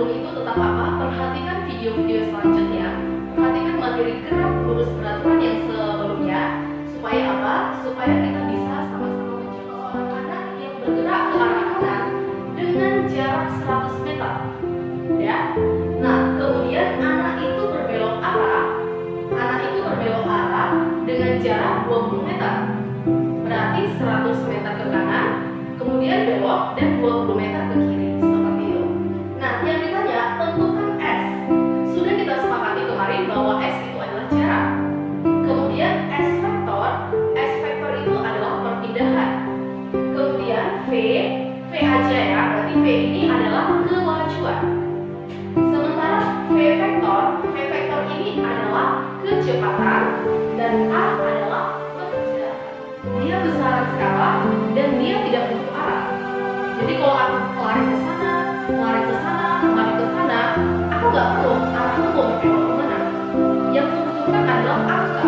sebelum itu tetap apa? Perhatikan video-video selanjutnya. Perhatikan materi gerak lurus peraturan yang sebelumnya. Supaya apa? Supaya kita bisa sama-sama mencoba anak-anak yang bergerak ke arah kanan dengan jarak 100 meter. Ya. Nah, kemudian anak itu berbelok arah. Anak itu berbelok arah dengan jarak 20 meter. Berarti 100 meter ke kanan, kemudian belok dan 20 meter ke kiri. Seperti itu. Nah, yang ditanya tentukan S. Sudah kita sepakati kemarin bahwa S itu adalah jarak. Kemudian S vektor itu adalah perpindahan. Kemudian V aja ya, berarti V ini adalah kelajuan. Sementara V vektor ini adalah kecepatan dan A adalah perjalanan. Dia besaran skala dan dia tidak butuh arah. Jadi kalau aku lari ke sana, lari ke sana, lari ke sana, aku nggak perlu arahnya mau belok kemana. Yang membutuhkan adalah angka.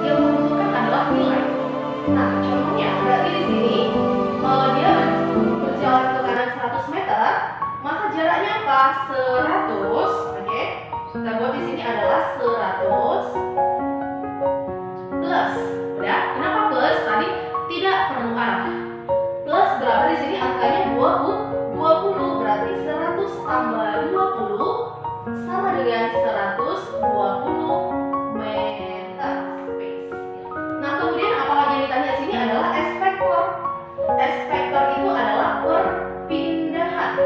Yang membutuhkan adalah nilai. Nah, contohnya berarti di sini dia berjalan ke kanan 100 meter, maka jaraknya apa? 100. Oke. Kita buat di sini adalah 100 plus. Ya, kenapa plus? Tadi tidak perlu arah. Plus berapa di sini? Angkanya 20. Berarti 100 tambah 20 sama dengan 120 meter space. Nah, kemudian apalagi yang ditanya di sini adalah S vektor. S vektor itu adalah perpindahan.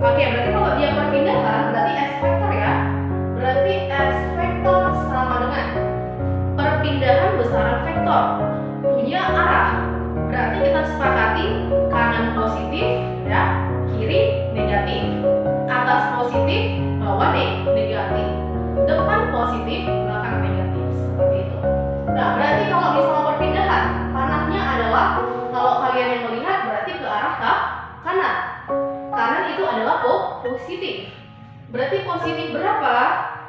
Oke, berarti kalau dia perpindahan, berarti S vektor ya. Berarti S vektor sama dengan perpindahan besaran vektor. Punya arah. Berarti kita sepakati kanan positif ya, kiri negatif. Atas positif, bawah negatif. Depan positif, belakang negatif. Seperti itu. Nah, berarti kalau misalnya perpindahan, panahnya adalah kalau kalian yang melihat berarti ke arah kanan. Kanan itu adalah positif. Berarti positif berapa?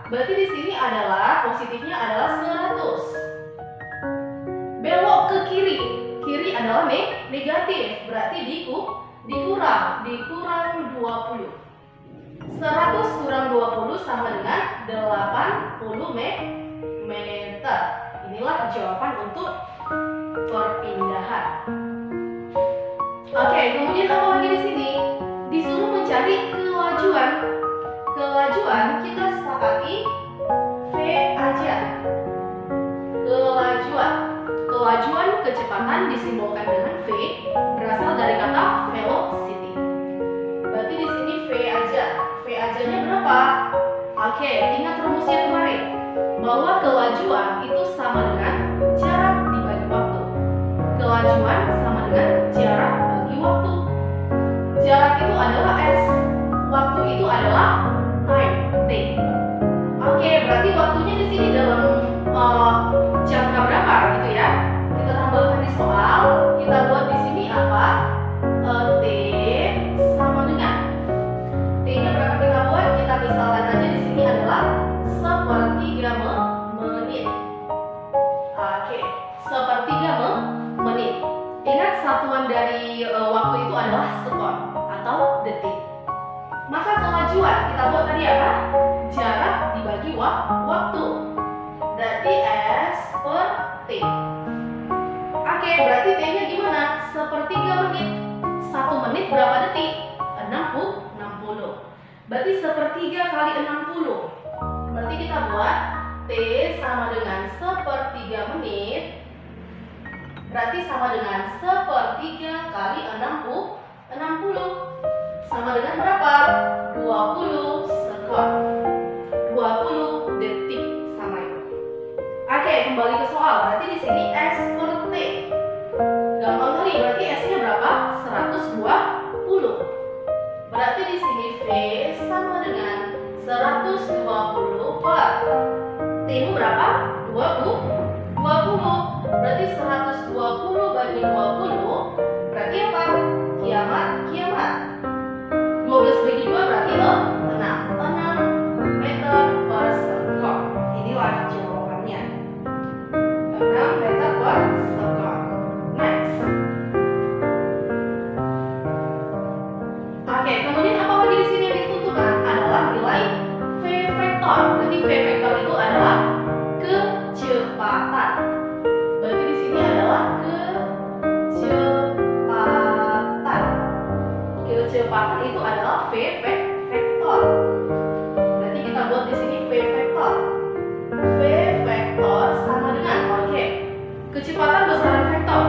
Berarti di sini adalah positifnya adalah 100. Belok ke kiri. Kiri adalah negatif. Berarti dikurang 20. 100 kurang 20 sama dengan 80 meter. Inilah jawaban untuk perpindahan. Oke, kemudian apa lagi di sini? Disuruh mencari kelajuan. Kelajuan kita sepakati V aja. Kelajuan kecepatan disimbolkan dengan V berasal dari kata velocity. Berarti di sini V aja. V aja-nya berapa? Oke, ingat rumusnya kemarin bahwa kelajuan itu sama dengan jarak dibagi waktu. Kelajuan sama dengan jarak bagi waktu. Jarak itu adalah S, waktu itu adalah time, T. Oke, berarti waktunya di sini dalam jangka berapa gitu ya? Kita tambahkan di soal, kita buat di sini apa? T sama dengan T-nya berapa kita buat? Kita misalkan aja di sini adalah 1/3 menit. Oke, 1/3 menit. Ingat satuan dari waktu itu adalah sekon atau detik. Maka kelajuan kita buat tadi apa? Jarak dibagi waktu. Berarti S per T. Oke, berarti T-nya gimana? 1/3 menit. 1 menit berapa detik? 60. Berarti 1/3 kali 60. Berarti kita buat T sama dengan 1/3 menit. Berarti sama dengan 1/3 kali 60 sama dengan berapa? 20 sekon. 20 detik sama itu. Oke, kembali ke soal. Berarti di sini S per T. Gampang kali. Berarti S-nya berapa? 120. Berarti di sini V sama dengan 120 per T-nya berapa? 20. Berarti 120 bagi 20 berarti apa? Kiamat. 12 bagi 2 berarti 6 meter per sekon. Inilah jawabannya. 6 meter per sekon. Next. kecepatan itu adalah V vektor. Berarti kita buat di sini V vektor. V vektor sama dengan, oke, kecepatan besaran vektor.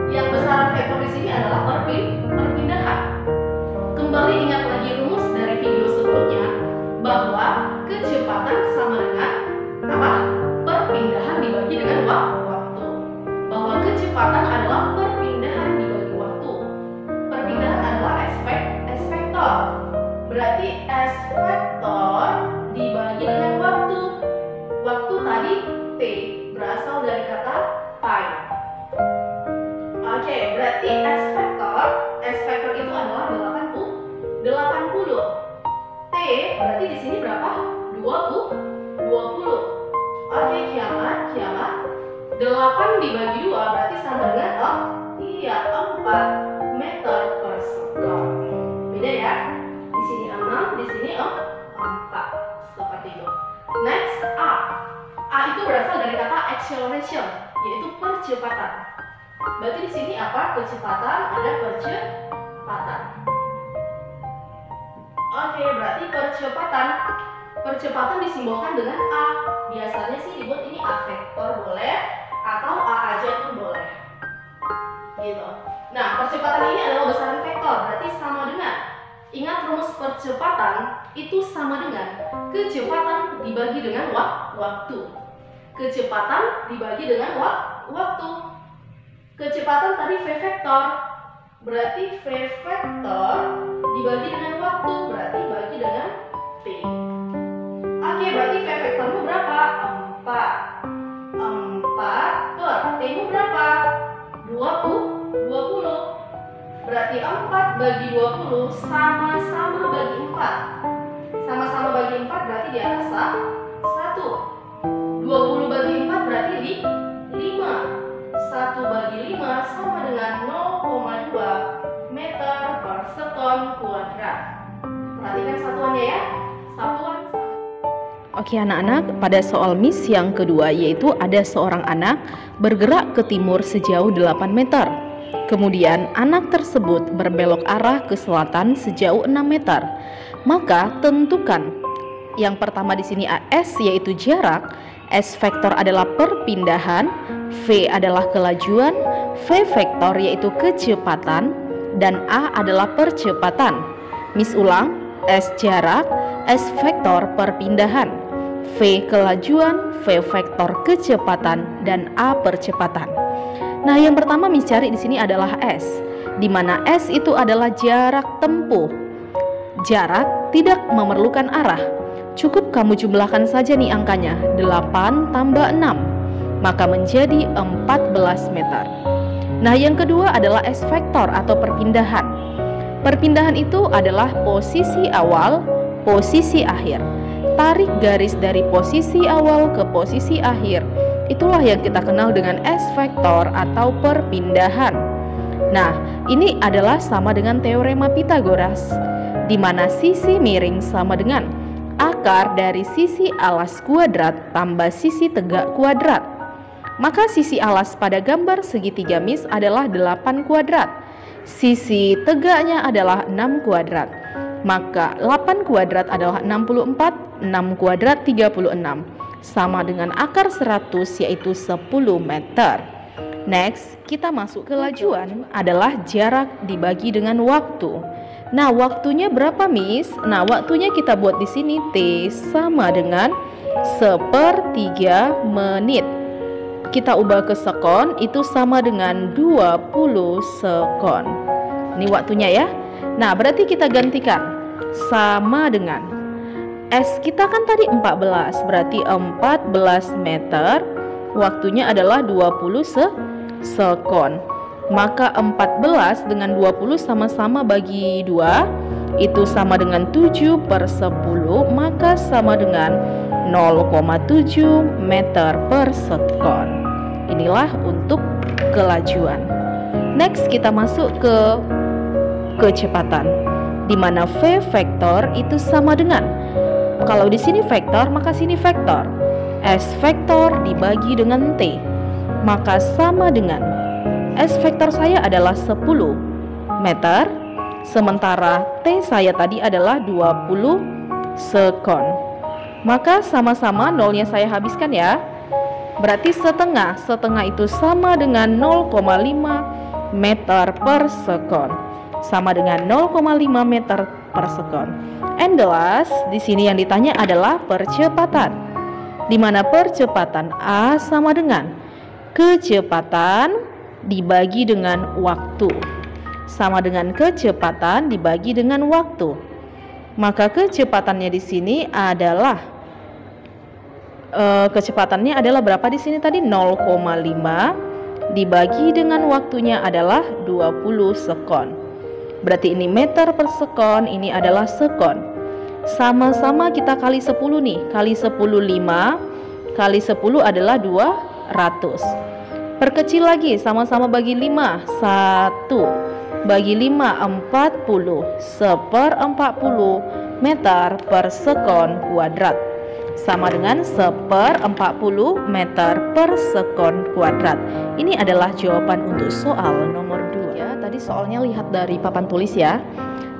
Yang besaran vektor di sini adalah perpindahan. Kembali ingat lagi rumus dari video sebelumnya bahwa kecepatan sama dengan apa? Perpindahan dibagi dengan waktu. Bahwa kecepatan adalah perpindahan dibagi waktu. Perpindahan adalah S vektor. Berarti S vektor dibagi dengan waktu. Waktu tadi T berasal dari kata time. Oke, berarti S vektor itu adalah 80. T berarti di sini berapa? 20. Oke, kiamat. 8 dibagi 2 berarti sama dengan 4 meter per second. Beda ya? Di sini 6, di sini 4. Seperti itu. Next, A. A itu berasal dari kata acceleration, yaitu percepatan. Berarti di sini apa? Kecepatan, ada percepatan. Oke, berarti percepatan disimbolkan dengan A. Biasanya sih dibuat ini A vektor boleh, atau A aja itu boleh. Gitu. Nah, percepatan ini adalah besaran vektor, berarti sama dengan, ingat rumus percepatan itu sama dengan kecepatan dibagi dengan waktu. Kecepatan dibagi dengan waktu. Kecepatan tadi V vektor, berarti V vektor dibagi dengan waktu, berarti bagi dengan T. Oke, berarti V vektormu berapa? 4 per T-mu berapa? 20. Berarti 4 bagi 20 sama-sama bagi 4. Sama-sama bagi 4 berarti di atas 1. 20 bagi 4 berarti di 5. 1 bagi 5 sama dengan 0,2 meter per sekon kuadrat. Perhatikan satuannya ya. Satuan. Oke anak-anak, pada soal Miss yang kedua yaitu ada seorang anak bergerak ke timur sejauh 8 meter. Kemudian anak tersebut berbelok arah ke selatan sejauh 6 meter. Maka tentukan yang pertama di sini AS yaitu jarak, S vektor adalah perpindahan, V adalah kelajuan, V vektor yaitu kecepatan, dan A adalah percepatan. Miss ulang, S jarak, S vektor perpindahan, V kelajuan, V vektor kecepatan, dan A percepatan. Nah, yang pertama Miss cari di sini adalah S, di mana S itu adalah jarak tempuh. Jarak tidak memerlukan arah. Cukup kamu jumlahkan saja nih angkanya, 8 tambah 6, maka menjadi 14 meter. Nah, yang kedua adalah S vektor atau perpindahan. Perpindahan itu adalah posisi awal, posisi akhir. Tarik garis dari posisi awal ke posisi akhir. Itulah yang kita kenal dengan S vektor atau perpindahan. Nah, ini adalah sama dengan teorema Pythagoras, di mana sisi miring sama dengan akar dari sisi alas kuadrat tambah sisi tegak kuadrat. Maka sisi alas pada gambar segitiga Miss adalah 8 kuadrat. Sisi tegaknya adalah 6 kuadrat. Maka 8 kuadrat adalah 64, 6 kuadrat 36. Sama dengan akar 100 yaitu 10 meter. Next, kita masuk ke lajuan adalah jarak dibagi dengan waktu. Nah, waktunya berapa Miss? Nah, waktunya kita buat di sini T sama dengan 1/3 menit. Kita ubah ke sekon, itu sama dengan 20 sekon. Ini waktunya ya. Nah, berarti kita gantikan sama dengan S kita kan tadi 14, berarti 14 meter. Waktunya adalah 20 sekon. Maka 14 dengan 20 sama-sama bagi 2, itu sama dengan 7/10, maka sama dengan 0,7 meter per sekon. Inilah untuk kelajuan. Next, kita masuk ke kecepatan, di mana V vektor itu sama dengan, kalau di sini vektor maka sini vektor, S vektor dibagi dengan T, maka sama dengan S vektor saya adalah 10 meter, sementara T saya tadi adalah 20 sekon. Maka sama-sama nolnya saya habiskan ya. Berarti setengah itu sama dengan 0,5 meter per sekon. Sama dengan 0,5 meter per sekon. And the last, di sini yang ditanya adalah percepatan. Di mana percepatan A sama dengan kecepatan dibagi dengan waktu. Sama dengan kecepatan dibagi dengan waktu. Maka kecepatannya di sini adalah kecepatannya adalah berapa di sini tadi? 0,5 dibagi dengan waktunya adalah 20 sekon. Berarti ini meter per sekon, ini adalah sekon. Sama-sama kita kali 10 nih. Kali 10 5, kali 10 adalah 200. Perkecil lagi, sama-sama bagi 5. 1 bagi 5 40. 1/40 meter per sekon kuadrat. Sama dengan 1/40 meter per sekon kuadrat. Ini adalah jawaban untuk soal nomor 2. Ya, tadi soalnya lihat dari papan tulis ya.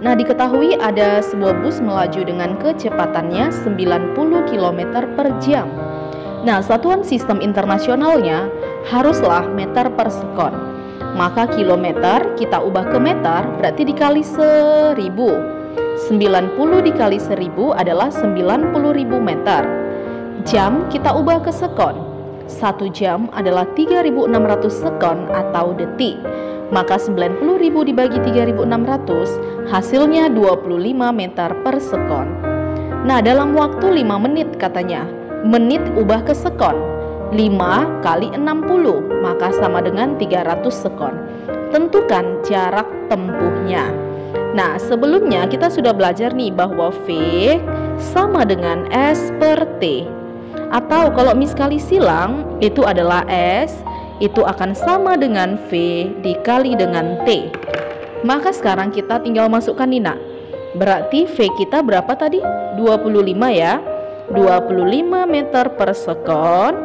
Nah, diketahui ada sebuah bus melaju dengan kecepatannya 90 km per jam. Nah, satuan sistem internasionalnya haruslah meter per sekon. Maka kilometer kita ubah ke meter, berarti dikali 1000. 90 dikali 1000 adalah 90.000 meter. Jam kita ubah ke sekon. 1 jam adalah 3.600 sekon atau detik. Maka 90.000 dibagi 3.600 hasilnya 25 meter per sekon. Nah, dalam waktu 5 menit katanya. Menit ubah ke sekon. 5 kali 60 maka sama dengan 300 sekon. Tentukan jarak tempuhnya. Nah, sebelumnya kita sudah belajar nih bahwa V sama dengan S per T. Atau kalau Miss kali silang itu adalah S, itu akan sama dengan V dikali dengan T. Maka sekarang kita tinggal masukkan nih nak. Berarti V kita berapa tadi? 25 ya. 25 meter per sekon.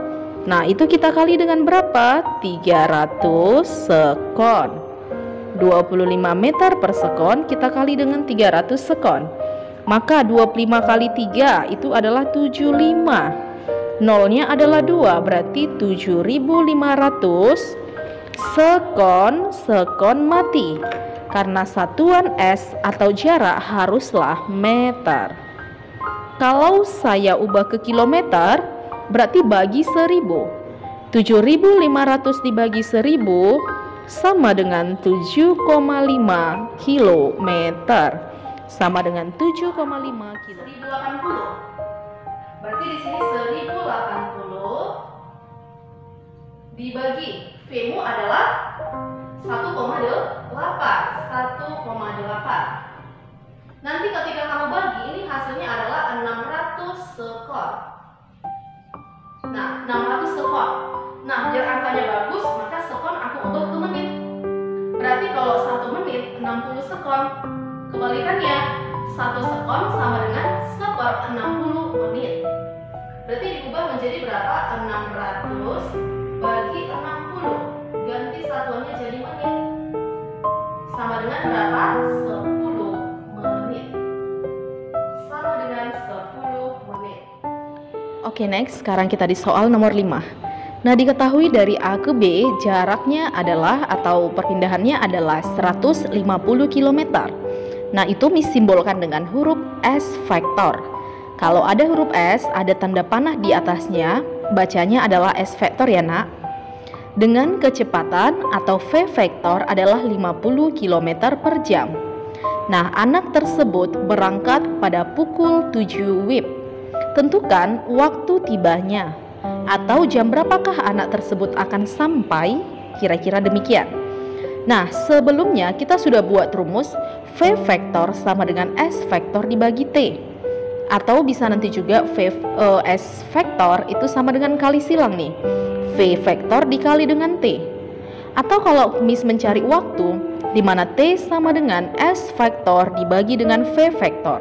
Nah, itu kita kali dengan berapa? 300 sekon. 25 meter per sekon kita kali dengan 300 sekon. Maka 25 kali 3 itu adalah 75. Nolnya adalah 2, berarti 7.500 sekon mati. Karena satuan S atau jarak haruslah meter. Kalau saya ubah ke kilometer, berarti bagi 1000. 7.500 dibagi 1000 sama dengan 7,5 kilometer. Sama dengan 7,5 kilo. 1080. Berarti di sini 1080 dibagi V-mu adalah 1,8. Nanti ketika kamu bagi, ini hasilnya adalah 600 sekon. Nah, 600 sekon. Nah, biar angkanya bagus, maka sekon aku ubah ke menit. Berarti kalau 1 menit 60 sekon, kebalikannya 1 sekon sama dengan 1/60 menit. Berarti diubah menjadi berapa? 600 bagi 60. Ganti satuannya jadi menit. Sama dengan berapa? 10 menit. Sama dengan 10 menit. Oke, next. Sekarang kita di soal nomor 5. Nah, diketahui dari A ke B jaraknya adalah atau perpindahannya adalah 150 km. Nah, itu disimbolkan dengan huruf S vektor. Kalau ada huruf S, ada tanda panah di atasnya, bacanya adalah S vektor ya nak. Dengan kecepatan atau V vektor adalah 50 km per jam. Nah, anak tersebut berangkat pada pukul 7 WIB. Tentukan waktu tibanya atau jam berapakah anak tersebut akan sampai, kira-kira demikian. Nah, sebelumnya kita sudah buat rumus V vektor sama dengan S vektor dibagi T. Atau bisa nanti juga S vektor itu sama dengan kali silang nih. V vektor dikali dengan T. Atau kalau Miss mencari waktu, di mana T sama dengan S vektor dibagi dengan V vektor.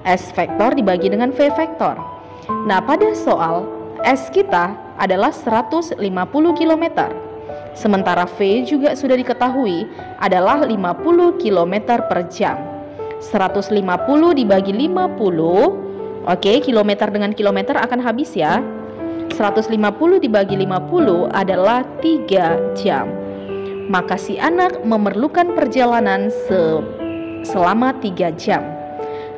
S vektor dibagi dengan V vektor. Nah, pada soal S kita adalah 150 km. Sementara V juga sudah diketahui adalah 50 km per jam. 150 dibagi 50, oke, kilometer dengan kilometer akan habis ya. 150 dibagi 50 adalah 3 jam. Maka si anak memerlukan perjalanan selama 3 jam.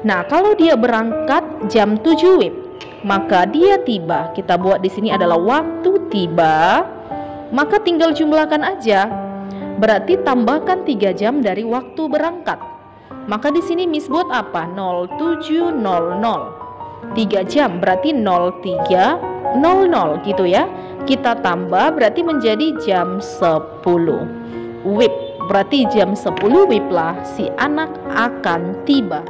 Nah, kalau dia berangkat jam 7 WIB, maka dia tiba. Kita buat di sini adalah waktu tiba. Maka tinggal jumlahkan aja. Berarti tambahkan 3 jam dari waktu berangkat. Maka di sini Miss buat apa? 0700. 3 jam berarti 0300 gitu ya. Kita tambah berarti menjadi jam 10 WIB. Berarti jam 10 WIB lah si anak akan tiba.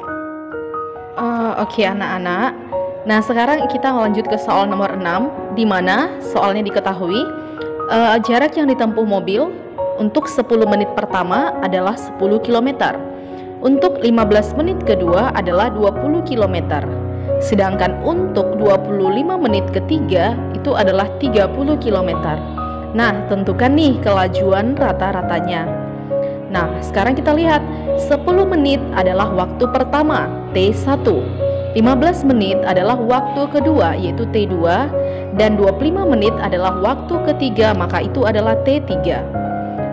Oke anak-anak. Nah, sekarang kita lanjut ke soal nomor 6, di mana soalnya diketahui jarak yang ditempuh mobil untuk 10 menit pertama adalah 10 km. Untuk 15 menit kedua adalah 20 km. Sedangkan untuk 25 menit ketiga itu adalah 30 km. Nah, tentukan nih kelajuan rata-ratanya. Nah, sekarang kita lihat 10 menit adalah waktu pertama, T1. 15 menit adalah waktu kedua, yaitu T2, dan 25 menit adalah waktu ketiga, maka itu adalah T3.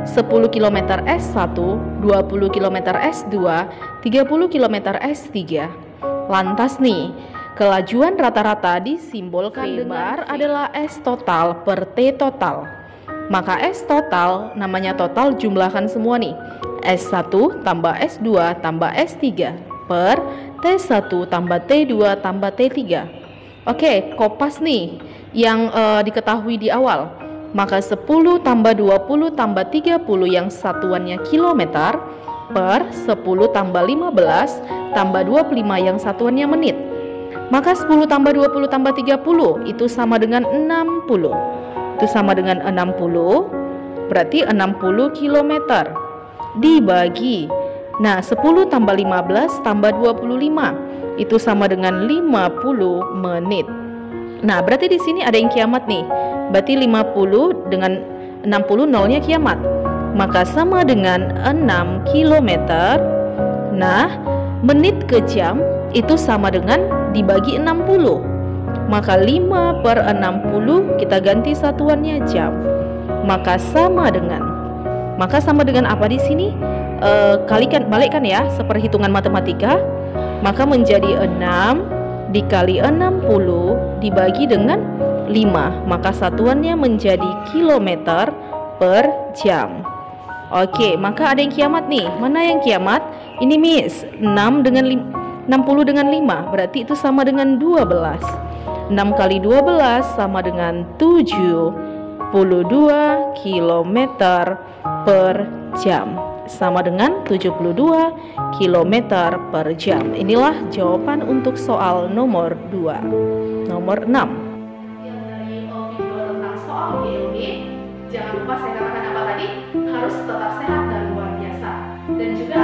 10 km S1, 20 km S2, 30 km S3. Lantas nih, kelajuan rata-rata disimbolkan dengan adalah S total per T total. Maka S total, namanya total, jumlahkan semua nih. S1 tambah S2 tambah S3 per T1 tambah T2 tambah T3. Oke, kopas nih yang diketahui di awal. Maka 10 tambah 20 tambah 30 yang satuannya kilometer per 10 tambah 15 tambah 25 yang satuannya menit. Maka 10 tambah 20 tambah 30 itu sama dengan 60. Itu sama dengan 60, berarti 60 kilometer. Dibagi, nah 10 tambah 15 tambah 25 itu sama dengan 50 menit. Nah, berarti di sini ada yang kiamat nih. Berarti 50 dengan 60, nolnya kiamat. Maka sama dengan 6 kilometer. Nah, menit ke jam itu sama dengan dibagi 60. Maka 5 per 60 kita ganti satuannya jam. Maka sama dengan apa di sini? Balikkan ya, seperhitungan matematika. Maka menjadi 6 dikali 60 dibagi dengan 5. Maka satuannya menjadi kilometer per jam. Oke, maka ada yang kiamat nih. Mana yang kiamat? Ini Miss, 60 dengan 5, berarti itu sama dengan 12. 6 kali 12 sama dengan 72 km per jam. Sama dengan 72 km per jam. Inilah jawaban untuk soal nomor 2. Nomor 6. Yang dari video tentang soal GLG, jangan lupa saya katakan apa tadi, harus tetap sehat dan luar biasa. Dan juga